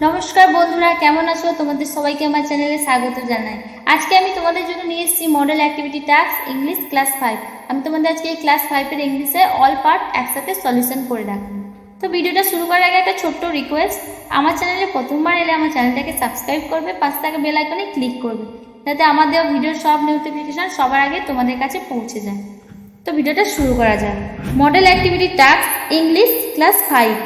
নমস্কার বন্ধুরা, কেমন আছো? তোমাদের সবাইকে আমার চ্যানেলে স্বাগত জানাই। আজকে আমি তোমাদের জন্য নিয়ে এসেছি model activity task English class 5। আমি তোমাদের আজকে এই ক্লাস 5-এর ইংলিশে অল পার্ট একসাথে সলিউশন করে রাখবো। তো ভিডিওটা শুরু করার আগে একটা ছোট্ট রিকোয়েস্ট, আমার চ্যানেলে প্রথমবার এলে আমার চ্যানেলটাকে সাবস্ক্রাইব করবে, পাশে থাকা বেল আইকনে ক্লিক করবে, যাতে আমার দেওয়া ভিডিওর সব নোটিফিকেশন সবার আগে তোমাদের কাছে পৌঁছে যায়। তো ভিডিওটা শুরু করা যায়। Model activity task English class 5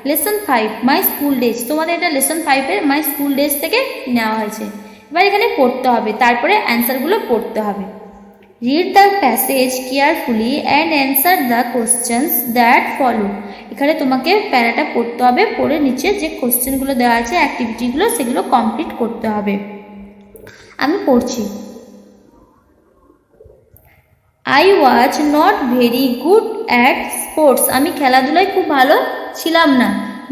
lesson 5 my school days. তোমাদের এটা লেসন 5-এর মাই স্কুল ডেজ থেকে নেওয়া হয়েছে। এবার এখানে পড়তে হবে, তারপরে অ্যান্সারগুলো পড়তে হবে। Read the passage carefully and answer the questions that follow. এখানে তোমাকে প্যারাটা পড়তে হবে, পড়ে নিচে যে কোশ্চেনগুলো দেওয়া আছে অ্যাক্টিভিটিগুলো সেগুলো কমপ্লিট করতে হবে। আমি পড়ছি। I was not very good at sports. আমি খেলাধুলায় খুব ভালো ছিলাম না।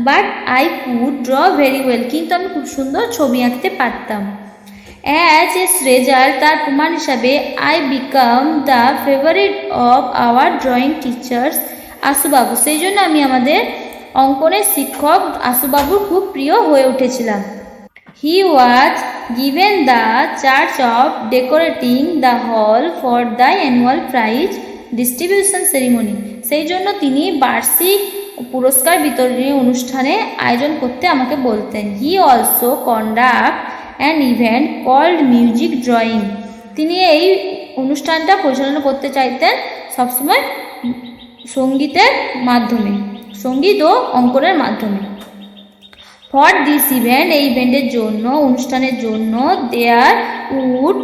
But I could draw very well. কিন্তু আমি খুব সুন্দর ছবি আঁকতে পারতাম। অ্যাজ এ রেজাল্ট, তার প্রমাণ হিসাবে, I become the favourite of our drawing teachers Ashubabu. সেই জন্য আমি আমাদের অঙ্কনের শিক্ষক আশুবাবুর খুব প্রিয় হয়ে উঠেছিলাম। He was given the charge of decorating the hall for the annual prize distribution ceremony. সেই জন্য তিনি বার্ষিক পুরস্কার বিতরণী অনুষ্ঠানে আয়োজন করতে আমাকে বলতেন। He also conduct an event called music drawing. তিনি এই অনুষ্ঠানটা পরিচালনা করতে চাইতেন সবসময় সঙ্গীতের মাধ্যমে, সঙ্গীত ও অঙ্কনের মাধ্যমে। ফর দিস ইভেন্ট, এই ইভেন্টের জন্য, অনুষ্ঠানের জন্য, there would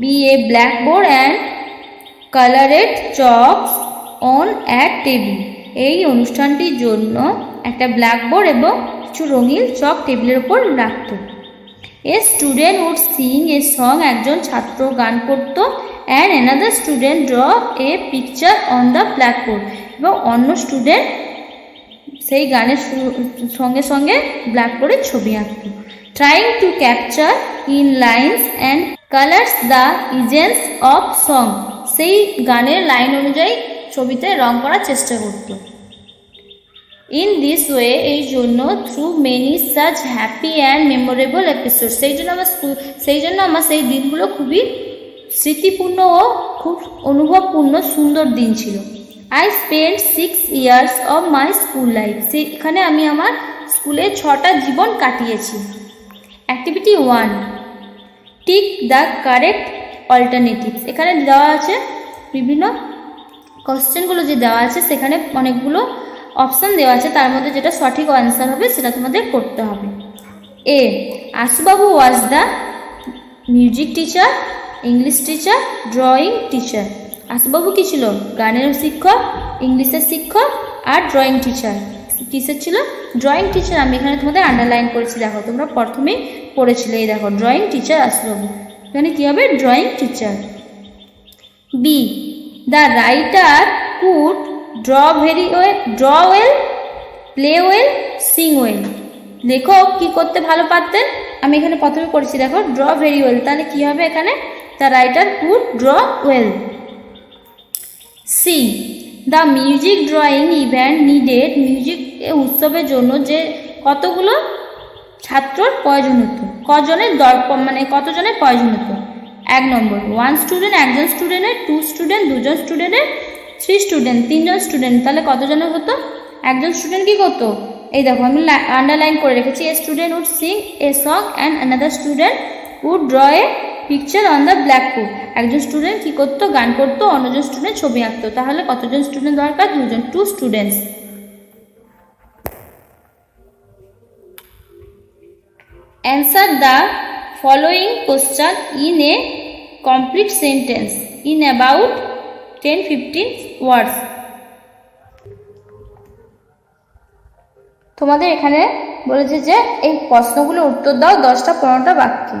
be a blackboard and coloured chalks on at table. এই অনুষ্ঠানটির জন্য একটা ব্ল্যাকবোর্ড এবং কিছু রঙিন চক টেবিলের উপর রাখত। A student would sing a song, একজন ছাত্র গান করত। And another student draw a picture on the blackboard, এবং অন্য স্টুডেন্ট সেই গানের সঙ্গে সঙ্গে ব্ল্যাকবোর্ডে ছবি আঁকত। Trying to capture in lines and colours the essence of song, সেই গানের লাইন অনুযায়ী ছবিতে রং করার চেষ্টা করত। ইন দিস ওয়ে, এই জন্য, through many such happy and memorable episode, সেই জন্য আমার সেই দিনগুলো খুবই স্মৃতিপূর্ণ ও খুব অনুভবপূর্ণ সুন্দর দিন ছিল। I spent 6 years of my school life. সেখানে আমি আমার স্কুলে 6টা জীবন কাটিয়েছি। Activity 1, tick the correct alternatives. এখানে দেওয়া আছে বিভিন্ন কোশ্চেনগুলো যে দেওয়া আছে, সেখানে অনেকগুলো অপশান দেওয়া আছে, তার মধ্যে যেটা সঠিক অ্যান্সার হবে সেটা তোমাদের করতে হবে। A, Ashubabu was the music teacher, English teacher, drawing teacher. Ashubabu কী ছিল? গানের শিক্ষক, ইংলিশের শিক্ষক আর ড্রয়িং টিচার। কিসের ছিল? Drawing teacher. আমি এখানে তোমাদের আন্ডারলাইন করেছি, দেখো তোমরা প্রথমেই পড়েছিলে। এই দেখো, ড্রয়িং টিচার আশুবাবু, এখানে কী হবে? Drawing teacher. B, the writer could draw well, play well, sing well. লেখক কী করতে ভালো পারতেন? আমি এখানে প্রথমে পড়েছি, দেখো ড্র ভেরি ওয়েল, তাহলে কী হবে এখানে? The writer could draw well. C, the music drawing event needed, music উৎসবের জন্য যে কতগুলো ছাত্রর প্রয়োজন হতো, কতজনের প্রয়োজন হতো? 1 নম্বর 1 স্টুডেন্ট, একজন স্টুডেন্টের, 2 স্টুডেন্ট, দুজন স্টুডেন্টের, 3 স্টুডেন্ট, 3জন স্টুডেন্ট, তাহলে কতজনের হতো? একজন স্টুডেন্ট কী করতো? এই দেখো আমি আন্ডারলাইন করে রেখেছি। A student would sing a song and another student would draw a picture on the blackboard. একজন স্টুডেন্ট কী করতো? গান করতো, অন্যজন স্টুডেন্ট ছবি আঁকতো। তাহলে কতজন স্টুডেন্ট দরকার? 2জন, 2 students. Answer the following question in a complete sentence in about 10-15 ওয়ার্ডস। তোমাদের এখানে বলেছে যে এই প্রশ্নগুলোর উত্তর দাও 10-15টা বাক্যে।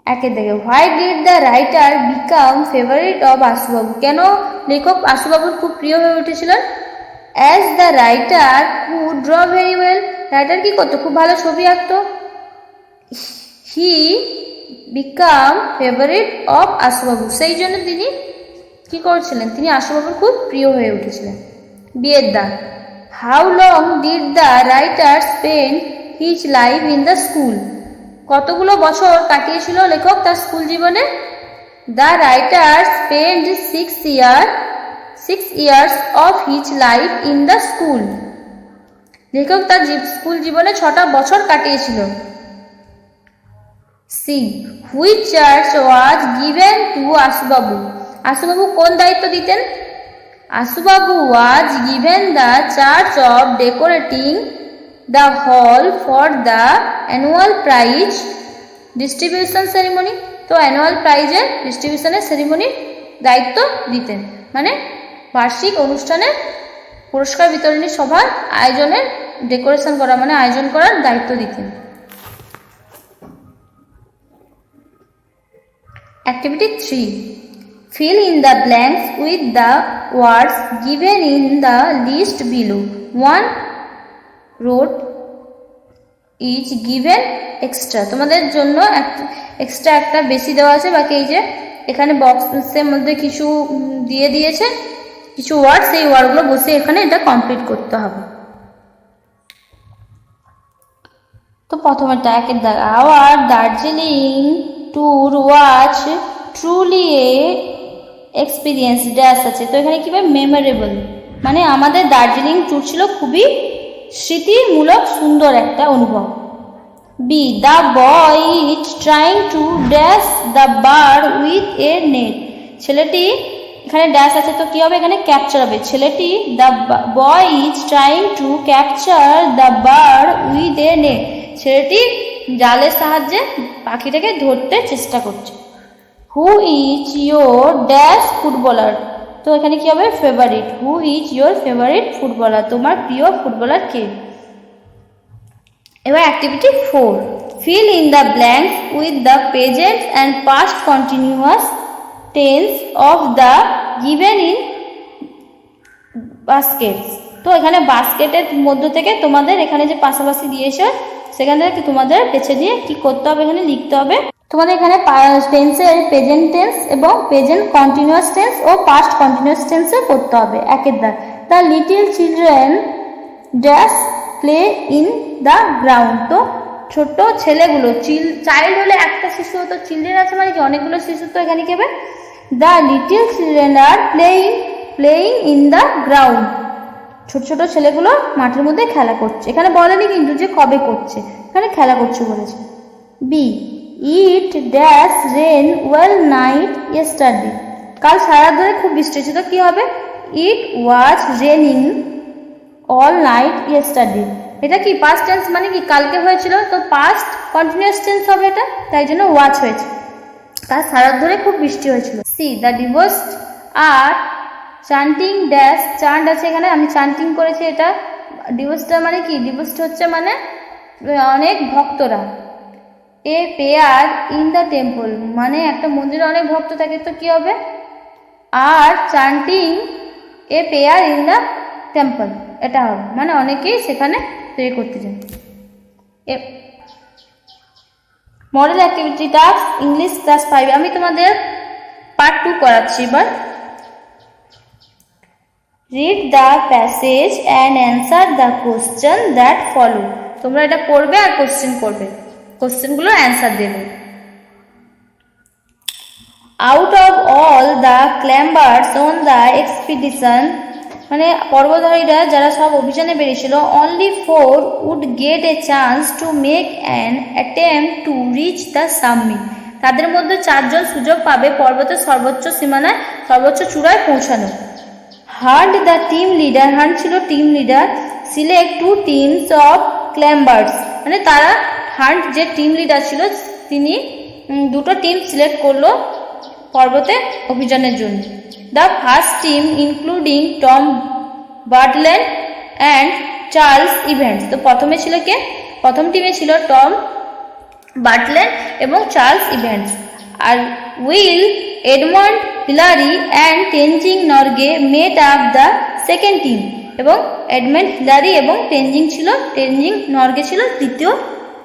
একে দেখে, why did the writer become favourite of Ashubabu? কেন লেখক আশুবাবুর খুব প্রিয় হয়ে উঠেছিলেন? As the writer could draw very well, writer কী করতো? খুব ভালো ছবি আঁকতো। He become favourite of Ashubabu, সেই জন্য তিনি কী করেছিলেন? তিনি আশুবাবুর খুব প্রিয় হয়ে উঠেছিলেন। বিয়ের দাগ, how long did the writer spend his life in the school? কতগুলো বছর কাটিয়েছিল লেখক তার স্কুল জীবনে? The writer spend 6 years of his life in the school. লেখক তার স্কুল জীবনে 6টা বছর কাটিয়েছিল। C, which charge was given to Ashubabu? Ashubabu কোন দায়িত্ব দিতেন? Ashubabu was given the charge of decorating the hall for the annual prize distribution ceremony. তো অ্যানুয়াল প্রাইজের ডিস্ট্রিবিউশনের সেরিমনির দায়িত্ব দিতেন, মানে বার্ষিক অনুষ্ঠানে পুরস্কার বিতরণী সভার আয়োজনের ডেকোরেশন করা মানে আয়োজন করার দায়িত্ব দিতেন। Activity 3. Fill in the blanks with the words given in the list below. 1 road is given extra. তোমাদের জন্য এক্সট্রা একটা বেশি দেওয়া আছে, বাকি এই যে এখানে বক্সের মধ্যে কিছু দিয়ে দিয়েছে, কিছু ওয়ার্ড, সেই ওয়ার্ডগুলো বসে এখানে এটা কমপ্লিট করতে হবে। তো প্রথমেরটা একের দাগ, our Darjeeling tour watch truly a experience dash আছে। তো এখানে কীভাবে মেমোরেবল, মানে আমাদের দার্জিলিং ট্যুর ছিল খুবই স্মৃতিমূলক সুন্দর একটা অনুভব। B, the boy is trying to dash the bird with a net. ছেলেটি, এখানে ড্যাশ আছে তো কী হবে, এখানে ক্যাপচার হবে। ছেলেটি, the boy is trying to capture the bird with a net. ছেলেটি জালের সাহায্যে পাখিটাকে ধরতে চেষ্টা করছে। Who is your dash footballer? তো এখানে কী হবে, favourite. Who is your favourite footballer? তোমার প্রিয় ফুটবলার কে? এবার activity 4. Fill in the blanks with the present and past continuous tense of the given in Vazquez. তো এখানে বাস্কেটের মধ্য থেকে তোমাদের এখানে যে পাশাপাশি দিয়েছে সেখান থেকে তোমাদের বেছে দিয়ে কি করতে হবে, এখানে লিখতে হবে। তোমাদের এখানে টেন্সের প্রেজেন্ট টেন্স এবং প্রেজেন্ট কন্টিনিউয়াস টেন্স ও পাস্ট কন্টিনিউয়াস টেন্সে করতে হবে। একের দাগ, the little children dash play in the ground. তো ছোট ছেলেগুলো, চাইল্ড হলে একটা শিশু হতো, চিলড্রেন আছে মানে কি অনেকগুলো শিশু। তো এখানে কি হবে, the little children are playing in the ground. ছোট ছোট ছেলেগুলো মাঠের মধ্যে খেলা করছে। এখানে বলেনি কিন্তু যে কবে করছে, এখানে খেলা করছে বলেছে। B, it dash rain well night yesterday. কাল সারা ধরে খুব বৃষ্টি হচ্ছে। তো কী হবে, it was raining all night yesterday. এটা কি পাস্ট টেন্স, মানে কি কালকে হয়েছিল, তো পাস্ট কন্টিনিউয়াস টেন্স হবে এটা, তাই জন্য ওয়াচ হয়েছে। কাল সারা ধরে খুব বৃষ্টি হয়েছিল। C, the divorced are chanting dash, chant আছে এখানে, আমি চান্টিং করেছি। এটা ডিভোর্সটা মানে কি, ডিভোর্সড হচ্ছে মানে অনেক ভক্তরা। A prayer in the temple, মানে একটা মন্দিরে অনেক ভক্ত থাকে। তো কি হবে, are chanting a prayer in the temple, এটা হবে, মানে অনেকেই সেখানে প্রে করতে যায়। Model activity task English class 5, আমি তোমাদের পার্ট 2 করাচ্ছি এবার। Read the passage and answer the question that follow. তোমরা এটা পড়বে আর কোশ্চেন করবে, কোশ্চেনগুলো অ্যান্সার দেবে। Out of all the climbers on the expedition, মানে পর্বতারোহীরা যারা সব অভিযানে বেরিয়েছিল, only 4 would get a chance to make an attempt to reach the submit. তাদের মধ্যে 4 জন সুযোগ পাবে পর্বতের সর্বোচ্চ সীমানায়, সর্বোচ্চ চূড়ায় পৌঁছানো। Hunt the team leader, hunt ছিল team leader, select 2 teams of climbers, মানে তারা হান্ট যে টিম লিডার ছিল তিনি 2টো টিম সিলেক্ট করলো পর্বতে অভিযানের জন্য। The first team including Tom Bartland and Charles Evans. তো প্রথমে ছিল কে, প্রথম টিমে ছিল টম বার্টল্যান্ড এবং চার্লস ইভেন্টস। আর will Edmund Hillary and Tenzing Norgay made up the second team, এবং এডমন্ড হিলারি এবং টেনজিং নরগে ছিল দ্বিতীয়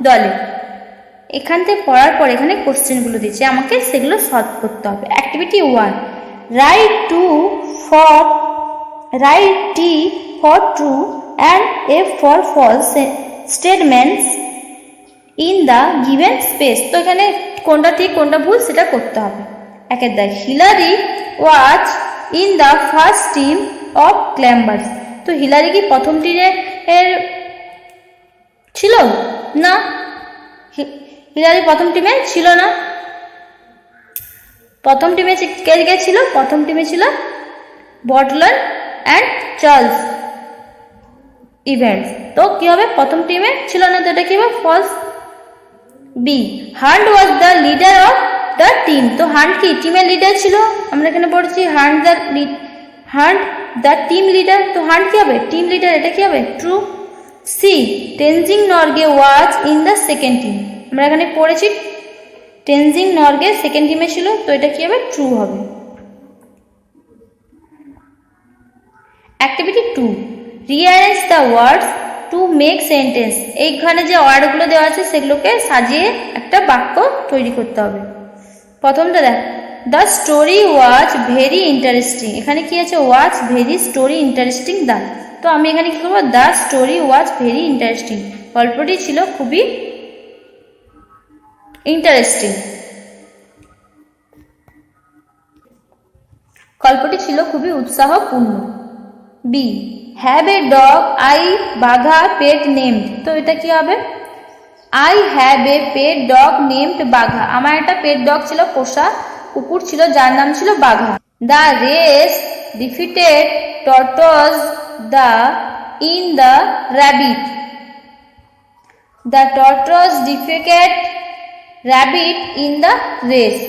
দলে। এখান থেকে পড়ার পর এখানে কোশ্চেনগুলো দিচ্ছে, আমাকে সেগুলো সলভ করতে হবে। Activity 1, write T for true, and F for false statements in the given space। তো এখানে কোনটা ঠিক কোনটা ভুল সেটা করতে হবে। একের দাগ, Hillary was in the first team of climbers. তো হিলারি কি প্রথম টিমের ছিল না, হিলারি প্রথম টিমে ছিল না। প্রথম টিমে কে কে ছিল? প্রথম টিমে ছিল বটলার অ্যান্ড চার্লস ইভেন্টস। তো কি হবে? প্রথম টিমে ছিল না, তো এটা কি হবে? False. B, Hunt was the leader of the team. তো হান্ট কি টিমের লিডার ছিল? আমরা এখানে পড়ছি হান্ট দ্য টিম লিডার। তো হান্ট কি হবে? Team leader. এটা কি হবে? True. C, Tenzing Norgay was in the second team. আমরা এখানে পড়েছি টেনজিং নরগে সেকেন্ড টিমে ছিল, তো এটা কি হবে? ট্রু হবে। Activity 2, rearrange the words to make sentence. এইখানে যে ওয়ার্ডগুলো দেওয়া আছে সেগুলোকে সাজিয়ে একটা বাক্য তৈরি করতে হবে। প্রথমটা দেখ, the story was very interesting. এখানে কি আছে? Was very story interesting the. তো আমি এখানে কি করবো? The story was very interesting. গল্পটি ছিল খুবই ইন্টারেস্টিং। গল্পটি ছিল খুবই উৎসাহপূর্ণ। B, have a dog I Bagha pet named. তো এটা কি হবে? I have a pet dog named Bagha. আমার একটা পেট ডগ ছিল, পোষা কুকুর ছিল যার নাম ছিল Bagha. The race defeated tortoise the in the rabbit. The tortoise defeated rabbit in the race।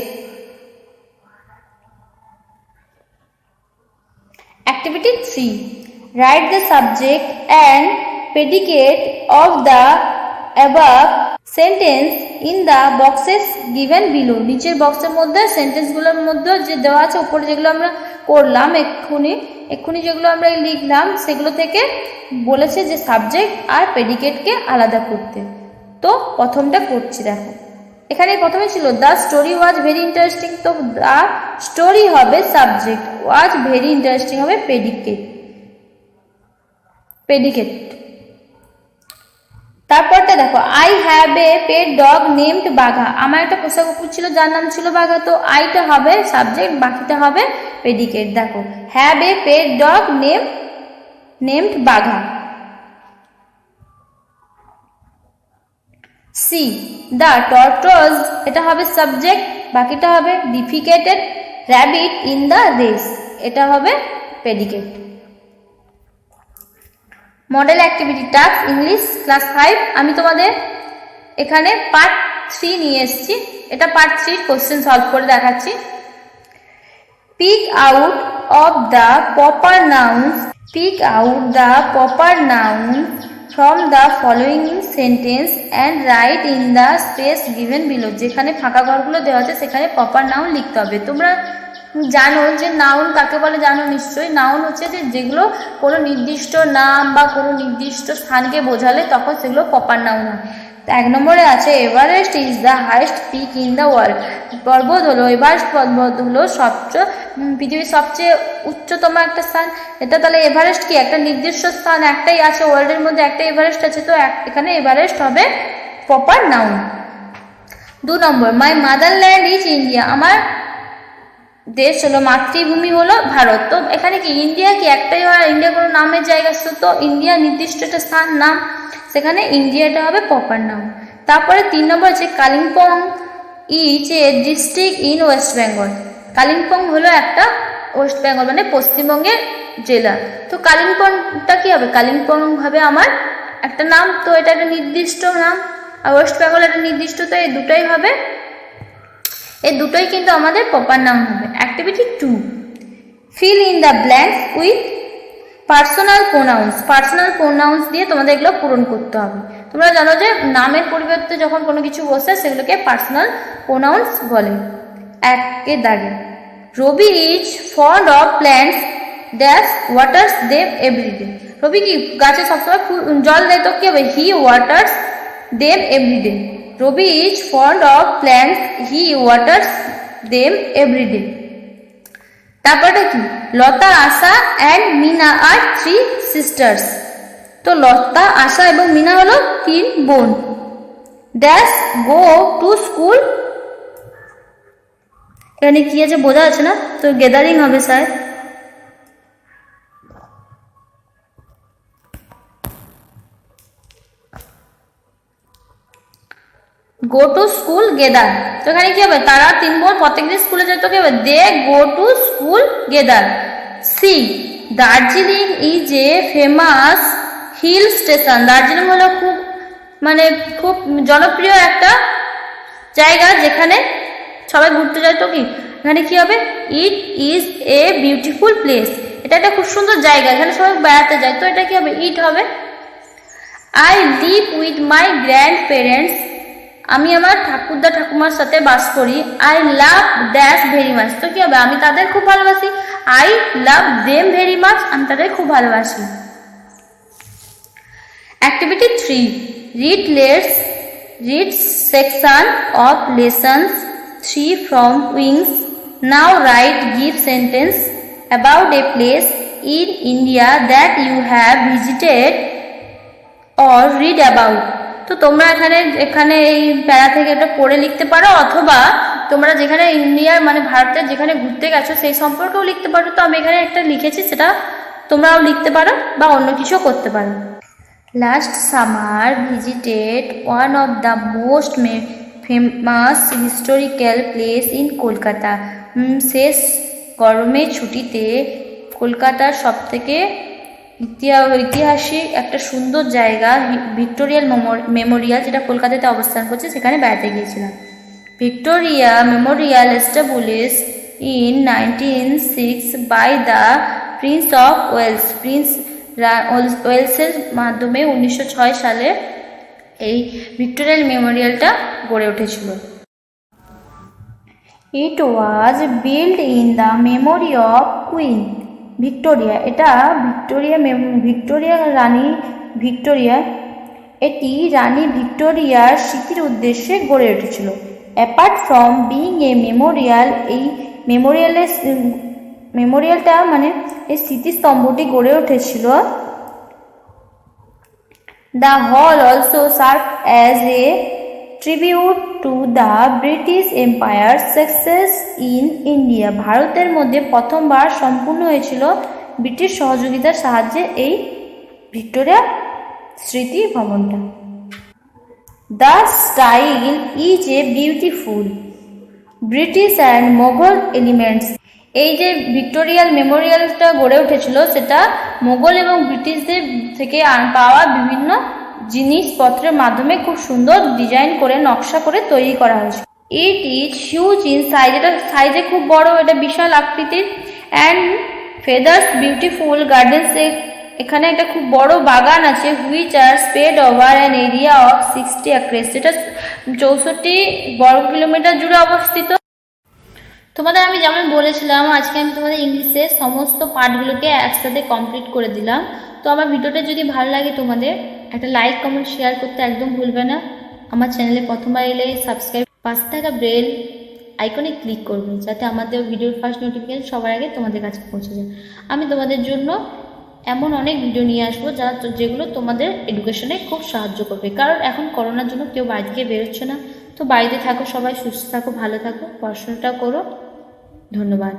Activity 3, write the subject and predicate of the above sentence in the boxes given below। নিচের বক্সের মধ্যে সেন্টেন্সগুলোর মধ্যে যে দেওয়া আছে উপরে যেগুলো আমরা করলাম এক্ষুনি যেগুলো আমরা লিখলাম সেগুলো থেকে বলেছে যে সাবজেক্ট আর প্রেডিকেটকে আলাদা করতে। তো প্রথমটা করছি, দেখো এখানে প্রথমে ছিল the story was very interesting. তো দ্য স্টোরি হবে সাবজেক্ট, ওয়াজ ভেরি ইন্টারেস্টিং হবে প্রেডিকেট। তারপরটা দেখো, I have a pet dog named Bagha. আমার একটা পোষা কুকুর ছিল যার নাম ছিল বাঘা। তো আইটা হবে সাবজেক্ট, বাকিটা হবে প্রেডিকেট। দেখো, have a pet dog named Bagha. C, the tortoise, এটা হবে সাবজেক্ট, বাকিটা হবে defeated rabbit in the race, এটা হবে predicate. Model activity task English class 5। আমি তোমাদের এখানে পার্ট 3 নিয়ে এসেছি। এটা পার্ট 3 কোশ্চেন সলভ করে দেখাচ্ছি। Pick out of the proper nouns, pick out the proper nouns from the following sentence and write in the space given below। যেখানে ফাঁকা ঘরগুলো দেওয়া আছে সেখানে প্রপার নাউন লিখতে হবে। তোমরা জানো যে নাউন কাকে বলে, জানো নিশ্চয়ই। নাউন হচ্ছে যে যেগুলো কোনো নির্দিষ্ট নাম বা কোনো নির্দিষ্ট স্থানকে বোঝালে তখন সেগুলো প্রপার নাউন হয়। 1 নম্বরে আছে Everest is the highest peak in the world. পর্বত হলো, এভারেস্ট পর্বত হলো পৃথিবীর সবচেয়ে উচ্চতম একটা স্থান। এটা তাহলে এভারেস্ট কি একটা নির্দিষ্ট স্থান, একটাই আছে ওয়ার্ল্ডের মধ্যে, একটা এভারেস্ট আছে। তো এখানে এভারেস্ট হবে proper noun. 2 number, my motherland is India. আমার দেশ হলো, মাতৃভূমি হলো ভারত। তো এখানে কি ইন্ডিয়া কি একটাই হয়? ইন্ডিয়া কোনো নামের জায়গা, তো ইন্ডিয়া নির্দিষ্ট একটা স্থান নাম, সেখানে ইন্ডিয়াটা হবে প্রপার নাউন। তারপরে 3 নম্বর আছে Kalimpong is a district in West Bengal. Kalimpong হলো একটা ওয়েস্ট বেঙ্গল মানে পশ্চিমবঙ্গের জেলা। তো কালিম্পংটা কি হবে? কালিম্পং হবে আমার একটা নাম, তো এটা একটা নির্দিষ্ট নাম, আর ওয়েস্ট বেঙ্গল একটা নির্দিষ্ট। তো এই দুটোই হবে, এই দুটোই কিন্তু আমাদের প্রপার নাউন হবে। Activity 2, fill in the blanks with personal pronouns. Personal pronouns দিয়ে তোমাদের এগুলো পূরণ করতে হবে। তোমরা জানো যে নামের পরিবর্তে যখন কোনো কিছু বসে সেগুলোকে পার্সোনাল প্রোনাউন্স বলে। 1 দাগে, Rabi is fond of plants dash waters them everyday. Rabi কি গাছে সবসময় জল দেয়, তো কি হবে? He waters them everyday. Rabi is fond of plants, he waters them everyday. তারপরটা কি? Lata, Asha and Mina are 3 sisters. তো লতা, আশা এবং মিনা হলো 3 বোন। ড্যাশ গো টু স্কুল, এখানে কি আছে বোঝা যাচ্ছে না, তো গ্যাদারিং হবে sir. Go to school gather, তো এখানে কি হবে, তারা 3 বোন প্রত্যেকদিন স্কুলে যেত, কি হবে, they go to school together. C, Darjeeling is a famous hill station, Darjeeling হলো খুব খুব জনপ্রিয় একটা জায়গা যেখানে সবাই ঘুরতে যায়। তো কি এখানে কি হবে, it is a beautiful place, এটা একটা খুব সুন্দর জায়গা, এখানে সবাই বেড়াতে যায়, তো এটা কি হবে, ইট হবে। I live with my grand parents, আমি আমার ঠাকুরদা ঠাকুমার সাথে বাস করি। আই লাভ দ্যাশ ভেরি মাচ, তো কি হবে, আমি তাদের খুব ভালোবাসি। I love them very much, আমি তাদের খুব ভালোবাসি। Activity 3, read section of lessons 3 from Wings. Now write give sentence about a place in India that you have visited or read about. তো তোমরা এখানে এই প্যারা থেকে এটা পড়ে লিখতে পারো, অথবা তোমরা যেখানে ইন্ডিয়ার ভারতের যেখানে ঘুরতে গেছো সেই সম্পর্কেও লিখতে পারো। তো আমি এখানে একটা লিখেছি, সেটা তোমরাও লিখতে পারো বা অন্য কিছুও করতে পারো। Last summer visited one of the most famous historical place in Kolkata, শেষ গরমের ছুটিতে কলকাতার সবথেকে ঐতিহাসিক একটা সুন্দর জায়গা ভিক্টোরিয়াল মেমোরিয়াল, যেটা কলকাতাতে অবস্থান করছে, সেখানে বেড়াতে গিয়েছিলাম। Victoria Memorial established in 1906 by the Prince of Wales, ওয়েলসের মাধ্যমে 1906 সালে এই ভিক্টোরিয়াল মেমোরিয়ালটা গড়ে উঠেছিল। It was build in the memory of Queen Victoria, এটা ভিক্টোরিয়া রানী ভিক্টোরিয়া, এটি রানী ভিক্টোরিয়ার স্মৃতির উদ্দেশ্যে গড়ে উঠেছিল। Apart from being a memorial, এই মেমোরিয়ালটা এই স্মৃতিস্তম্ভটি গড়ে উঠেছিল। The hall also serve as a tribute to the British Empire success in India, ভারতের মধ্যে প্রথমবার সম্পূর্ণ হয়েছিল ব্রিটিশ সহযোগিতার সাহায্যে এই ভিক্টোরিয়া স্মৃতি ভবনটা। The style is a beautiful British and Mughal elements, এই যে ভিক্টোরিয়াল মেমোরিয়ালটা গড়ে উঠেছিল সেটা মোগল এবং ব্রিটিশদের থেকে পাওয়া বিভিন্ন জিনিসপত্রের মাধ্যমে খুব সুন্দর ডিজাইন করে নকশা করে তৈরি করা হয়েছে। It is huge in size, এটা সাইজে খুব বড়, এটা বিশাল আকৃতির। অ্যান্ড ফেদার্স বিউটিফুল গার্ডেন্স, এখানে একটা খুব বড় বাগান আছে। Which are spread over an area of 60 acres, যেটা 64 বর্গ কিলোমিটার জুড়ে অবস্থিত। তোমাদের আমি যেমন বলেছিলাম, আজকে আমি তোমাদের ইংলিশের সমস্ত পার্টগুলোকে একসাথে কমপ্লিট করে দিলাম। তো আমার ভিডিওটা যদি ভালো লাগে তোমাদের, একটা লাইক কমেন্ট শেয়ার করতে একদম ভুলবে না। আমার চ্যানেলে প্রথমবার এলে সাবস্ক্রাইব, পাশে থাকা বেল আইকনে ক্লিক করবে, যাতে আমাদের ভিডিওর ফার্স্ট নোটিফিকেশন সবার আগে তোমাদের কাছে পৌঁছে যায়। আমি তোমাদের জন্য এমন অনেক ভিডিও নিয়ে আসবো যেগুলো তোমাদের এডুকেশনে খুব সাহায্য করবে, কারণ এখন করোনার জন্য কেউ বাড়ি থেকে বেরোচ্ছে না। তো বাড়িতে থাকো, সবাই সুস্থ থাকো, ভালো থাকো, পড়াশোনাটা করো। ধন্যবাদ।